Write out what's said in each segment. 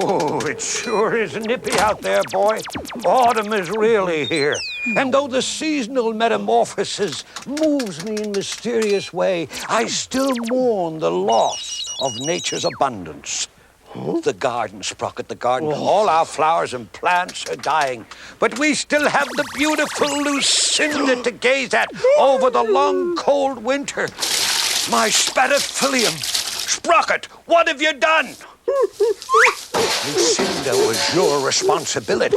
Oh, it sure is nippy out there, boy. Autumn is really here. And though the seasonal metamorphosis moves me in mysterious way, I still mourn the loss of nature's abundance. The garden, Sprocket, the garden. All our flowers and plants are dying. But we still have the beautiful Lucinda to gaze at over the long, cold winter. My spatifilium. Sprocket, what have you done? Lucinda was your responsibility.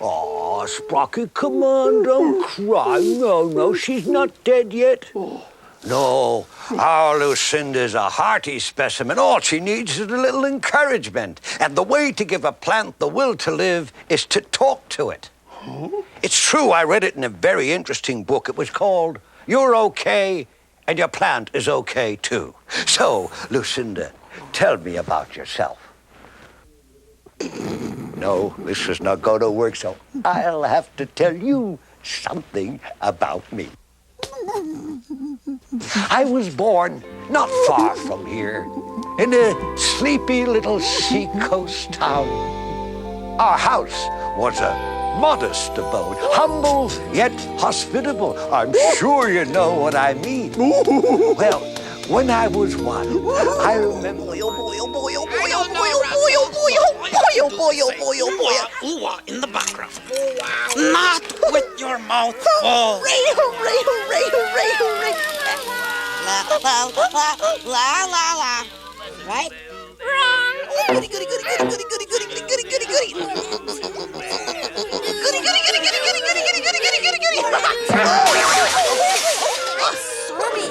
Oh, Sprocket, come on, don't cry. No, she's not dead yet. No, our Lucinda's a hearty specimen. All she needs is a little encouragement. And the way to give a plant the will to live is to talk to it. It's true, I read it in a very interesting book. It was called You're Okay, and Your Plant is Okay, Too. So, Lucinda, tell me about yourself. No, this is not going to work, so I'll have to tell you something about me. I was born not far from here, in a sleepy little seacoast town. Our house was a modest abode, humble yet hospitable. I'm sure you know what I mean. Well, when I was one, I remember... In the background. Not with your mouth full. La la la. Right? Wrong. Goody, goody, goody, goody, goody, goody, goody, goody, goody, goody.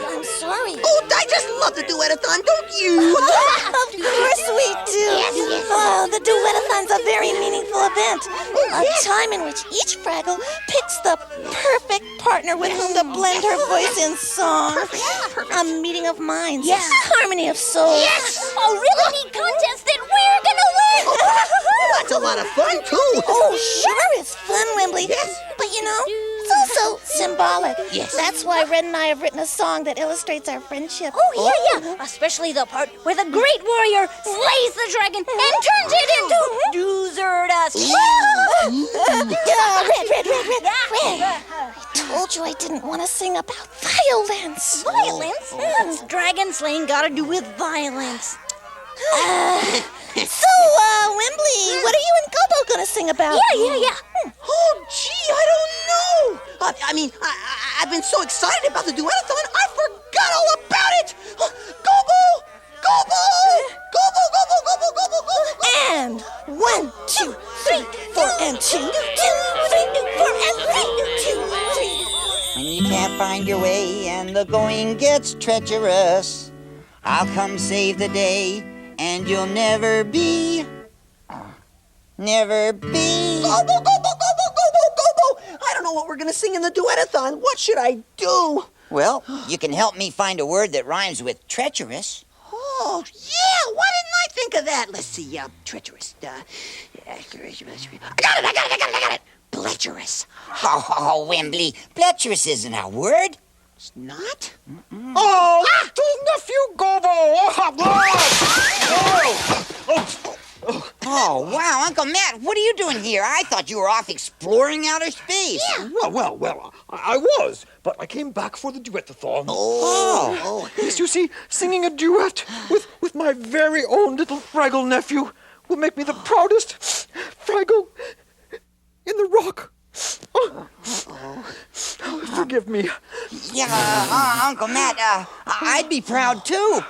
I'm sorry. Oh, I just love the duet-a-thon, don't you? Of course we do. Oh, the duet-a-thon's a very meaningful event. A time in which each Fraggle picks the perfect partner with whom to blend her voice in song. A meeting of minds. Yes. Harmony of souls. Yes. A really neat contest that we're gonna win. That's a lot of fun, too. Oh, sure it's fun, Wembley. Yes. But you know, it's also symbolic. Yes. That's why Red and I have written a song that illustrates our friendship. Oh, yeah. Especially the part where the great warrior slays the dragon and turns it into Doozerdust. Red. I told you I didn't want to sing about violence. Violence? What's dragon slaying got to do with violence? So, Wembley, what are you and Gobo gonna sing about? Yeah. Oh, gee, I don't know. I've been so excited about the duet-a-thon, I forgot all about it. Gobo! And 1, 2, 3, 4, and 2, 2, 3, 4, and 3, 2, 3. When you can't find your way and the going gets treacherous, I'll come save the day, and you'll never be. Gobo! I don't know what we're gonna sing in the duet-a-thon. What should I do? Well, you can help me find a word that rhymes with treacherous. Oh, yeah, why didn't I think of that? Let's see, treacherous. I got it. Bleacherous. Oh, Wembley, bleacherous isn't a word. It's not? Oh, little nephew Gobo! Oh, wow, Uncle Matt, what are you doing here? I thought you were off exploring outer space. Yeah. Well, I was, but I came back for the duet-a-thon. Oh. Yes, you see, singing a duet with my very own little Fraggle nephew will make me the proudest Fraggle in the rock. Forgive me. Yeah, Uncle Matt, I'd be proud too.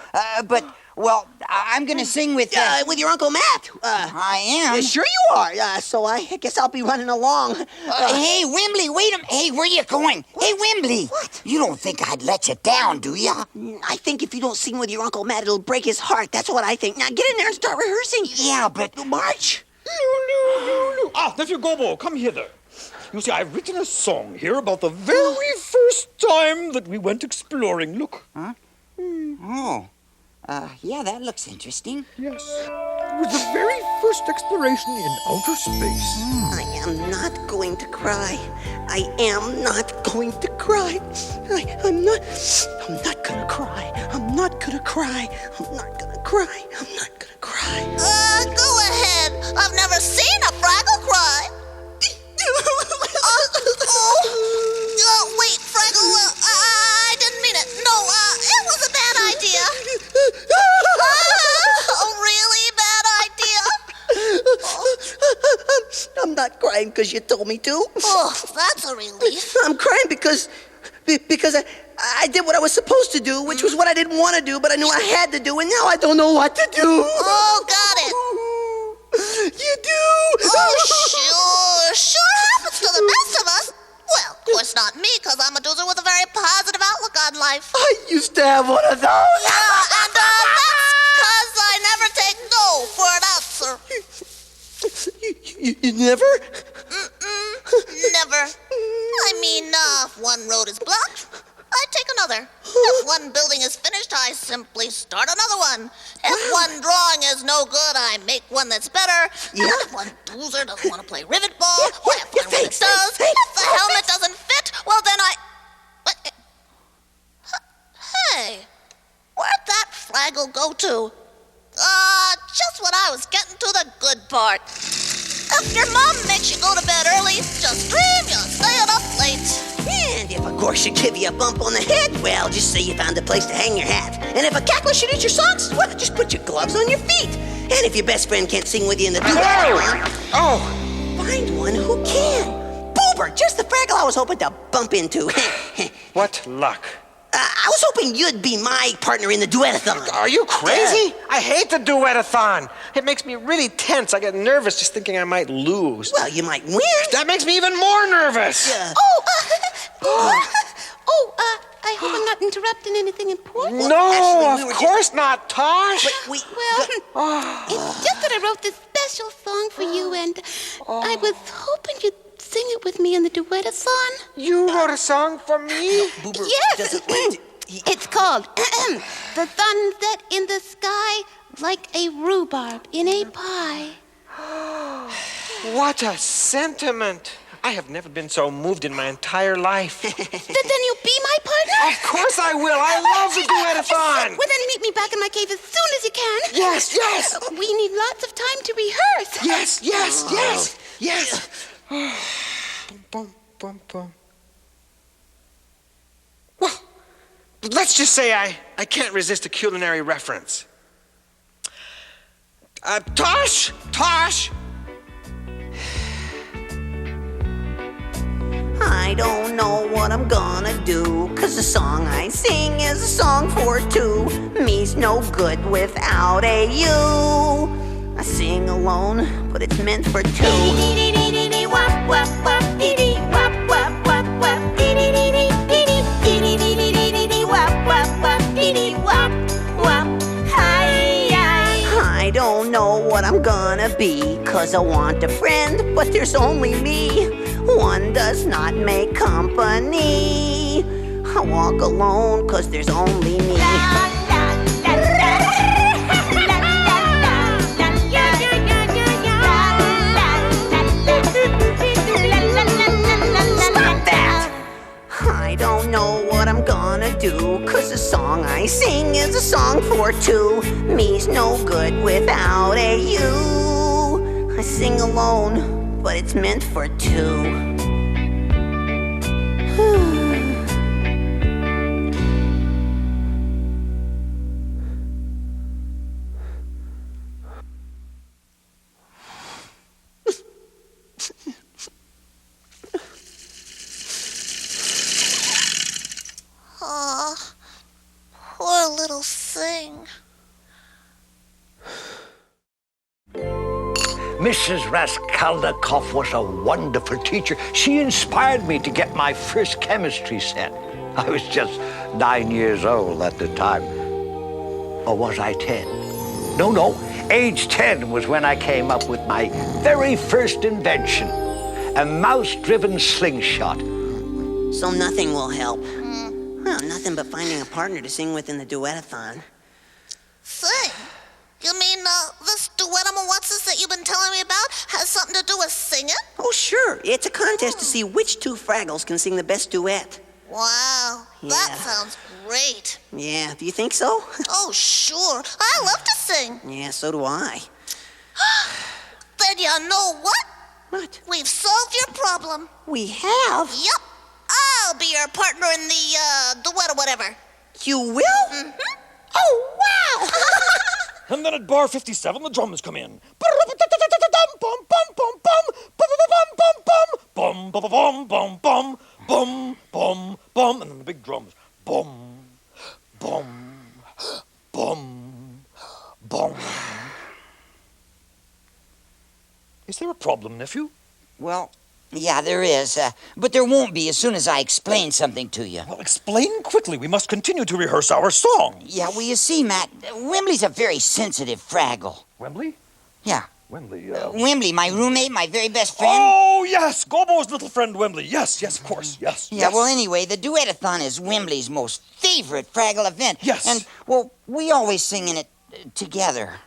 But, well, I'm going to sing with... With your Uncle Matt. I am. Sure you are. So I guess I'll be running along. Hey, Wembley, wait a minute. Hey, where you going? What? Hey, Wembley. What? You don't think I'd let you down, do ya? I think if you don't sing with your Uncle Matt, it'll break his heart. That's what I think. Now get in there and start rehearsing. Yeah, but... March. Nephew Gobo, come hither. You see, I've written a song here about the very first time that we went exploring. Look. Huh? Oh. Yeah, that looks interesting. Yes. It was the very first exploration in outer space. I am not going to cry. I am not going to cry. I'm not gonna cry. I'm not gonna cry. I'm not gonna cry. cry. I'm not gonna cry. Go ahead. I've never seen a Fraggle cry. Wait, Fraggle, I didn't mean it. No, it was a bad idea. A really bad idea. I'm not crying because you told me to. Oh, that's a relief. I'm crying because I did what I was supposed to do, which was what I didn't want to do, but I knew I had to do, and now I don't know what to do. Oh, got it. You do? Oh, sure happens to the best of us. Well, of course not me, because I'm a doozer with a very positive outlook on life. I used to have one of those. Yeah, and that's because I never take no for an answer. You never? Never. I mean, if one road is blocked, I take another. If one building is finished, I simply start another one. If one drawing is no good, I make one that's better. Yeah. And if one doozer doesn't want to play rivet ball, I find one that does. If the helmet doesn't fit, well then Hey, where'd that Fraggle go to? Just when I was getting to the good part. If your mom makes you go to bed early, just dream you're staying up late. And if a gorse should give you a bump on the head, well, just say you found a place to hang your hat. And if a cackler should eat your socks, well, just put your gloves on your feet. And if your best friend can't sing with you in the duet, find one who can. Boober, just the Fraggle I was hoping to bump into. What luck. I was hoping you'd be my partner in the duetathon. Are you crazy? I hate the duetathon. It makes me really tense. I get nervous just thinking I might lose. Well, you might win. That makes me even more nervous. I hope I'm not interrupting anything important. No, Actually, we of were course not, Tosh. Wait, It's just that I wrote this special song for you, and I was hoping you'd sing it with me in the duetathon. You wrote a song for me? Boober Yes. doesn't like It's called The Sunset in the Sky Like a Rhubarb in a Pie. What a sentiment. I have never been so moved in my entire life. Then you'll be my partner? Of course I will. I love the duetathon. Well, then meet me back in my cave as soon as you can. Yes, yes. We need lots of time to rehearse. Yes. Boom, boom, boom, boom. Well, let's just say I can't resist a culinary reference. Tosh! I don't know what I'm gonna do, 'cause the song I sing is a song for two. Me's no good without a you. I sing alone, but it's meant for two. I don't know what I'm gonna be, 'cause I want a friend, but there's only me. One does not make company. I walk alone, 'cause there's only me. I don't know what I'm gonna do, 'cause the song I sing is a song for two. Me's no good without a you. I sing alone, but it's meant for two. Poor little thing. Mrs. Raskolnikov was a wonderful teacher. She inspired me to get my first chemistry set. I was just 9 years old at the time. Or was I 10? No. Age 10 was when I came up with my very first invention, a mouse-driven slingshot. So nothing will help. Well, nothing but finding a partner to sing with in the duetathon. Sing? You mean, this duet-what's-this that you've been telling me about has something to do with singing? Oh, sure. It's a contest to see which two Fraggles can sing the best duet. Wow, Yeah. that sounds great. Yeah, do you think so? Oh, sure. I love to sing. Yeah, so do I. Then you know what? What? We've solved your problem. We have? Yup. I'll be your partner in the, duet or whatever. You will? Mm-hmm. Oh, wow! And then at bar 57, the drums come in. Bum, bum, bum, bum, bum, bum, bum, bum, and then the big drums. Bum, bum, bum, bum. Is there a problem, nephew? Well, yeah, there is. But there won't be as soon as I explain something to you. Well, explain quickly. We must continue to rehearse our song. Yeah, well, you see, Matt, Wembley's a very sensitive Fraggle. Wembley? Yeah. Wembley, Wembley, my roommate, my very best friend. Oh, yes! Gobo's little friend Wembley. Yes, of course, yes. Yeah, yes. well, anyway, the Duetathon is Wembley's most favorite Fraggle event. Yes. And, well, we always sing in it together.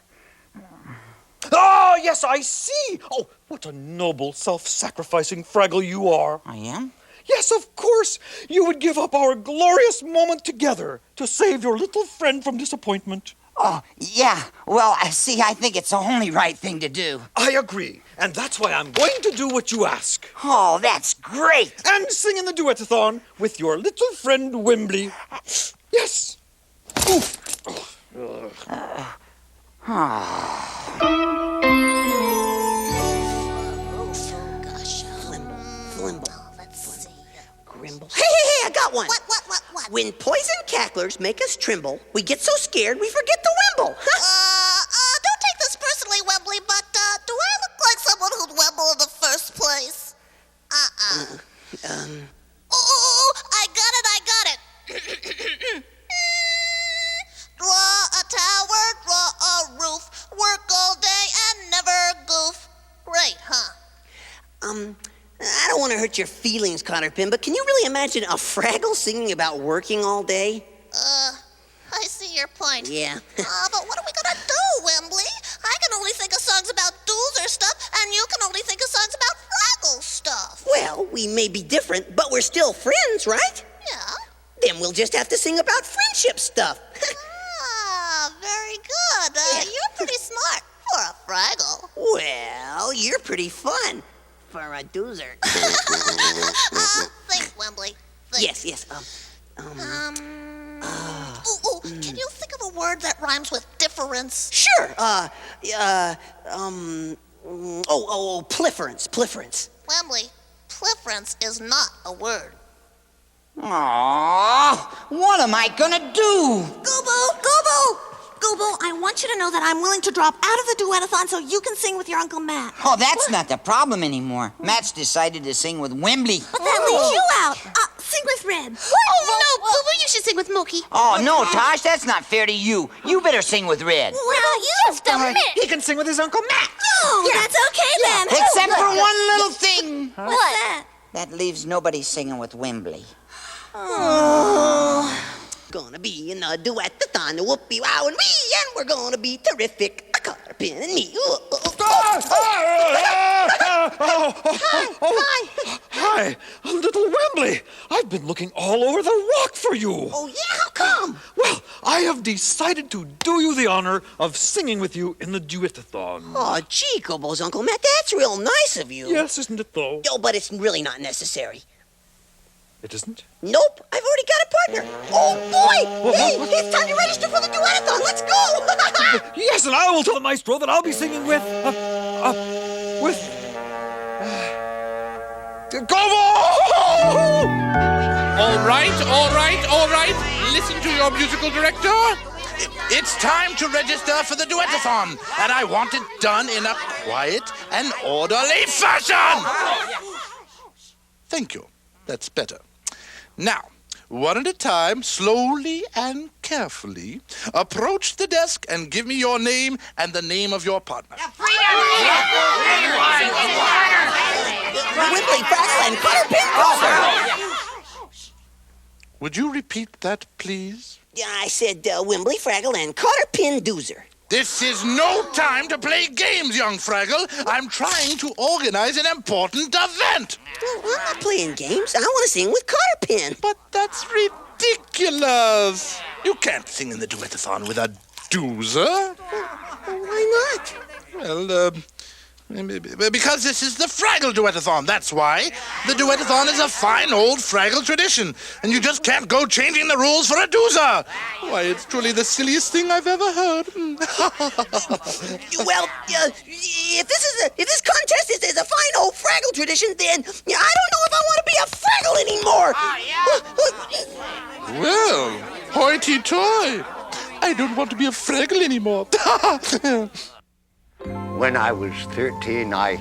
Ah, yes, I see! Oh, what a noble, self-sacrificing Fraggle you are. I am? Yes, of course! You would give up our glorious moment together to save your little friend from disappointment. Oh, yeah. Well, I think it's the only right thing to do. I agree, and that's why I'm going to do what you ask. Oh, that's great. And sing in the Duetathon with your little friend Wembley. Yes! Oof! Gosh. Flimble. Let's see. Grimble. Hey, I got one! What? When poison cacklers make us tremble, we get so scared we forget to wimble. Don't take this personally, Wembley, but, do I look like someone who'd wemble in the first place? Oh, I got it. Draw a tower, draw a roof, work all day and never goof. Great, huh? I don't want to hurt your feelings, Cotterpin, but can you really imagine a Fraggle singing about working all day? I see your point. Yeah. But what are we gonna do, Wembley? I can only think of songs about Doozer stuff, and you can only think of songs about Fraggle stuff. Well, we may be different, but we're still friends, right? Yeah. Then we'll just have to sing about friendship stuff. Very good. You're pretty smart for a Fraggle. Well, you're pretty fun for a doozer. Think, Wembley. Think. Yes. Can you think of a word that rhymes with difference? Sure. Plifference. Wembley, plifference is not a word. Aw, what am I gonna do? Gobo, I want you to know that I'm willing to drop out of the Duetathon so you can sing with your Uncle Matt. Oh, that's not the problem anymore. Matt's decided to sing with Wembley. But that leaves you out. Sing with Red. Oh, no, Boo, you should sing with Mookie. Oh, no, Tosh, that's not fair to you. You better sing with Red. Well, just a minute. He can sing with his Uncle Matt. Oh, that's okay then. Except for one little thing. What's that? That leaves nobody singing with Wembley. Gonna be in a duet-a-thon, whoopie wow and me, and we're gonna be terrific. A Cotterpin and me. Hi, little Wembley. I've been looking all over the rock for you. Oh, yeah? How come? Well, I have decided to do you the honor of singing with you in the Duetathon. Oh, gee, Gobo's Uncle Matt, that's real nice of you. Yes, isn't it, though? Oh, but it's really not necessary. It isn't? Nope, I've already got a partner. Oh, boy! Hey, it's time to register for the Duetathon. Let's go! Yes, and I will tell the maestro that I'll be singing with Gobo! All right. Listen to your musical director. It's time to register for the Duetathon, and I want it done in a quiet and orderly fashion. Thank you. That's better. Now, one at a time, slowly and carefully, approach the desk and give me your name and the name of your partner. Wembley, Fraggle, and Cotterpin. Would you repeat that, please? Yeah, I said Wembley, Fraggle, and Cotterpin Doozer. This is no time to play games, young Fraggle. I'm trying to organize an important event. Well, I'm not playing games. I want to sing with Cotterpin. But that's ridiculous. You can't sing in the duetathon with a doozer. Why not? Well, because this is the Fraggle duetathon, that's why. The duetathon is a fine old Fraggle tradition, and you just can't go changing the rules for a doozer. Why, it's truly the silliest thing I've ever heard. Well, if this contest is a fine old Fraggle tradition, then I don't know if I want to be a Fraggle anymore. Well, hoity-toity. I don't want to be a Fraggle anymore. When I was 13, I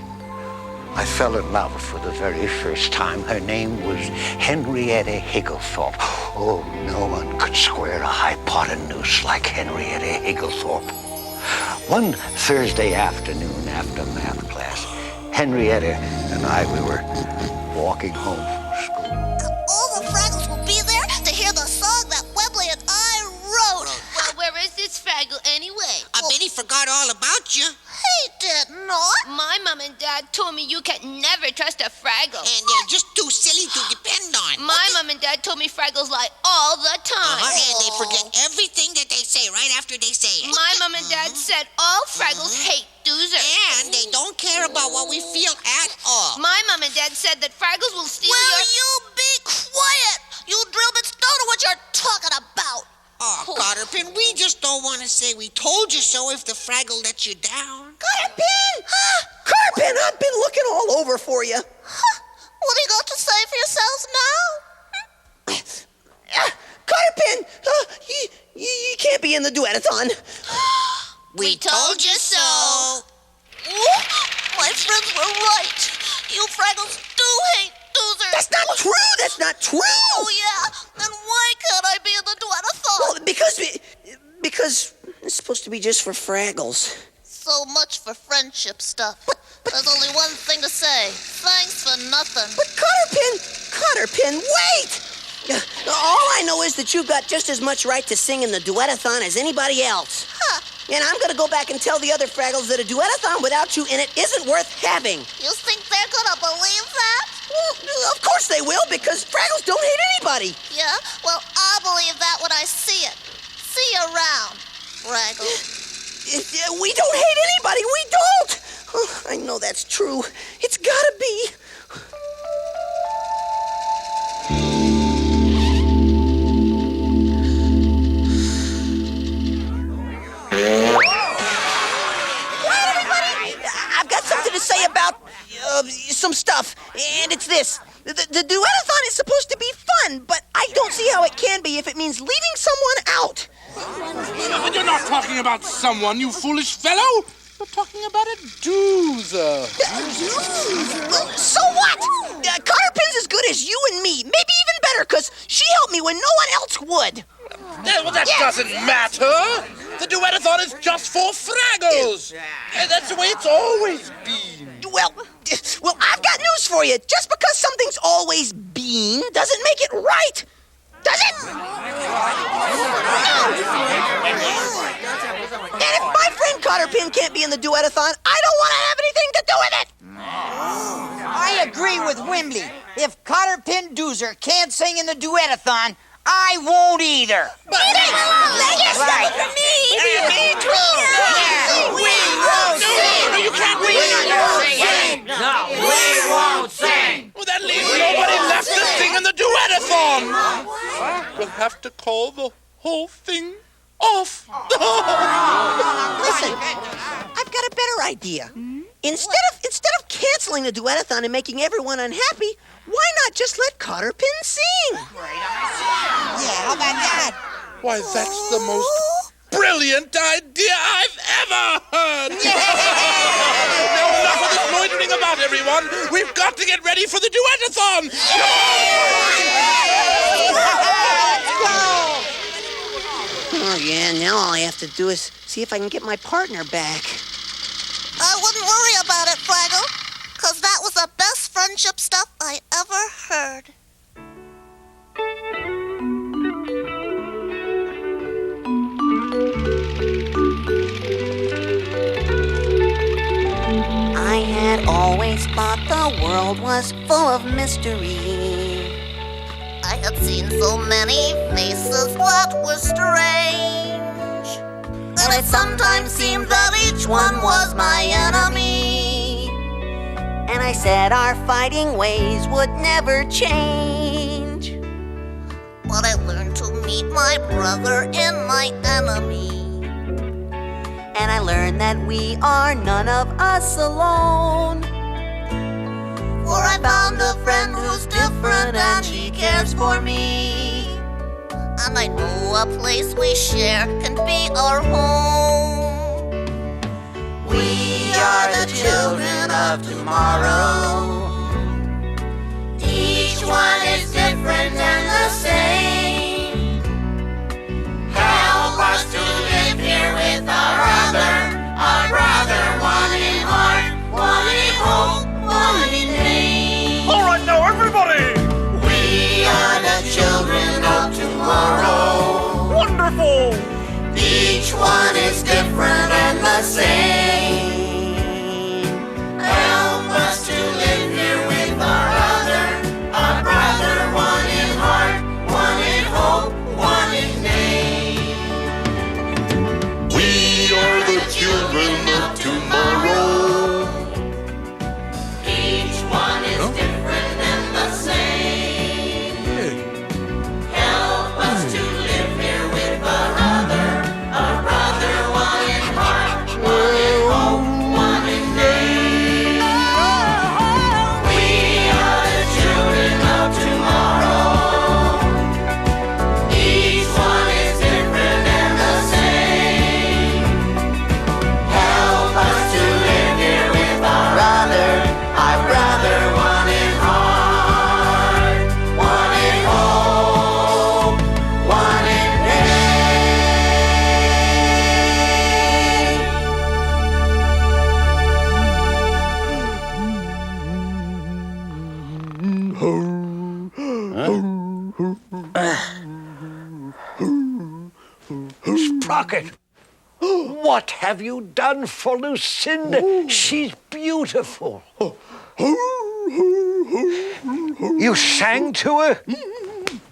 fell in love for the very first time. Her name was Henrietta Higglethorpe. Oh, no one could square a hypotenuse like Henrietta Higglethorpe. One Thursday afternoon after math class, Henrietta and I, we were walking home from school. All the Fraggles will be there to hear the song that Wembley and I wrote. Well, where is this Fraggle anyway? I bet he forgot all about you. He did not. My mom and dad told me you can never trust a Fraggle. And they're just too silly to depend on. My mom and dad told me Fraggles lie all the time. And they forget everything that they say right after they say it. My mom and dad said all Fraggles hate doozers. And they don't care about what we feel at all. My mom and dad said that Fraggles will steal Will your... you be quiet? You drillbits don't know what you're talking about. Oh, Cotterpin, we just don't want to say we told you so if the Fraggle let you down. Cotterpin! Cotterpin, I've been looking all over for you. What do you got to say for yourselves now? Cotterpin, you can't be in the duetathon. We told you so. My friends were right. You Fraggles do hate doozers. That's not true. That's not true. Oh, yeah? Then why can't I be in the duetathon? Well, because it's supposed to be just for Fraggles. So much for friendship stuff. There's only one thing to say. Thanks for nothing. But Cotterpin, wait! All I know is that you've got just as much right to sing in the duetathon as anybody else. Huh. And I'm going to go back and tell the other Fraggles that a duetathon without you in it isn't worth having. You think they're gonna believe that? Well, of course they will, because Fraggles don't hate anybody. Yeah? Well, I'll believe that when I see it. See you around, Fraggle. We don't hate anybody. We don't. Oh, I know that's true. It's gotta be. Quiet, everybody! I've got something to say about some stuff, and it's this. The duetathon is supposed to be fun, but I don't see how it can be if it means leaving someone out. You're not talking about someone, you foolish fellow. You're talking about a doozer. So what? Cotterpin's as good as you and me. Maybe even better, because she helped me when no one else would. Well, that doesn't matter. The duetathon is just for Fraggles. And that's the way it's always been. Well, I've got news for you. Just because something's always been doesn't make it right. Does it? And if my friend Cotterpin can't be in the duetathon, I don't want to have anything to do with it. I agree with Wimbley. If Cotterpin Doozer can't sing in the duetathon, I won't either. Right. Me too. We won't sing. No, you can't sing. No, we won't sing. Well, that leaves nobody left to sing in the duetathon. We'll have to call the whole thing off. Listen, I've got a better idea. Instead of canceling the duetathon and making everyone unhappy, why not just let Cotterpin sing? Yeah, how about that? Why, that's the most brilliant idea I've ever heard. Now, enough of this loitering about, everyone. We've got to get ready for the duetathon. Oh, yeah, now all I have to do is see if I can get my partner back. I wouldn't worry about it, Fraggle, because that was the best friendship stuff I ever heard. thought the world was full of mystery. I had seen so many faces that were strange, and it sometimes seemed that each one was my enemy. And I said our fighting ways would never change. But I learned to meet my brother in my enemy. And I learned that we are none of us alone. For I found a friend who's different and he cares for me. And I know a place we share can be our home. We are the children of tomorrow. Each one is different and the same. Help us to live here with our brother, one in heart, one in hope, one in name. All right, now, everybody! We are the children of tomorrow. Wonderful! Each one is different and the same. Help us to live here with our brother, one in heart, one in hope, one in name. We are the children of tomorrow. Each one is different and the same. Help us to live here with our brother, one in heart, one in hope, one in name. We are the children of tomorrow. Each one is different and the same. Help us to live here with our brother, one in heart, one in hope, one in Sprocket, what have you done for Lucinda? She's beautiful. You sang to her?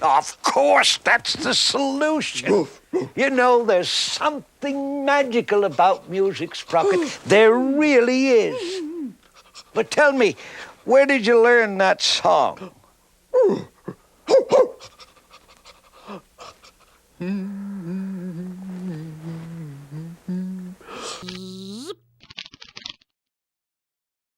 Of course, that's the solution. You know, there's something magical about music, Sprocket. There really is. But tell me, where did you learn that song?